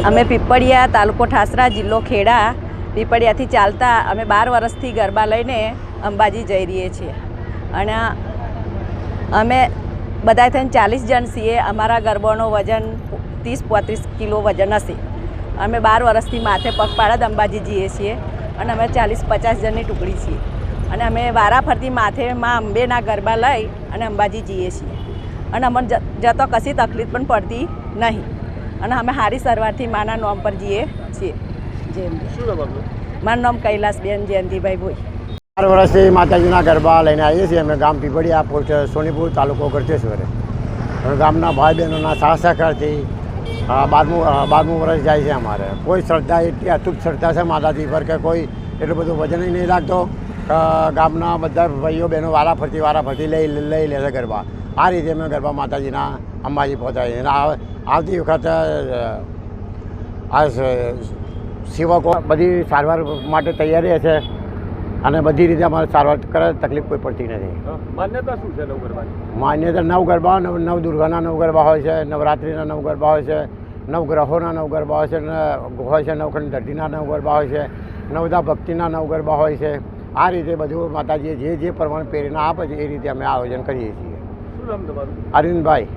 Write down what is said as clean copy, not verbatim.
અમે પીપળિયા તાલુકો ઠાસરા જિલ્લો ખેડા પીપળિયાથી ચાલતા અમે 12 વર્ષથી ગરબા લઈને અંબાજી જઈ રહીએ છીએ અને અમે બધા થઈને 40 જણ છીએ. અમારા ગરબાનો વજન 30-35 કિલો વજન હશે. અમે 12 વર્ષથી માથે પગપાળા જ અંબાજી જઈએ છીએ અને અમે 40-50 જણની ટુકડી છીએ અને અમે વારાફરતી માથે માં અંબેના ગરબા લઈ અને અંબાજી જઈએ છીએ અને અમને જતો કશી તકલીફ પણ પડતી નહીં અને અમે સારી સારવારથી માના નામ પર જઈએ છીએ. મારું નામ કૈલાસબેન જયંતિભાઈ ભોઈ. 4 વર્ષથી માતાજીના ગરબા લઈને આવીએ છીએ. અમે ગામ પીપળિયા પોસ્ટ સોનીપુર તાલુકો ગળતેશ્વર ગામના ભાઈ બહેનોના સાથ સહકારથી 12મું વર્ષ જાય છે. અમારે કોઈ શ્રદ્ધા એટલી અતૂટ શ્રદ્ધા છે માતાજી પર કે કોઈ એટલું બધું વજન નહીં લાગતો. ગામના બધા ભાઈઓ બહેનો વારાફરતી લઈ લે છે ગરબા. આ રીતે અમે ગરબા માતાજીના અંબાજી પહોંચાડીએ. આવતી વખત આ સેવકો બધી સારવાર માટે તૈયારી છે અને બધી રીતે અમારે સારવાર કરે, તકલીફ કોઈ પડતી નથી. માન્યતા શું છે નવ ગરબાની? માન્યતા 9 ગરબા, નવ દુર્ગાના 9 ગરબા હોય છે, નવરાત્રિના 9 ગરબા હોય છે, 9 ગ્રહોના 9 ગરબા હોય છે, નવખંડ ધરતીના 9 ગરબા હોય છે, નવદા ભક્તિના 9 ગરબા હોય છે. આ રીતે બધું માતાજીએ જે પ્રમાણે પ્રેરણા આપે છે એ રીતે અમે આયોજન કરીએ છીએ. શું નામ તમારું? અરવિંદભાઈ.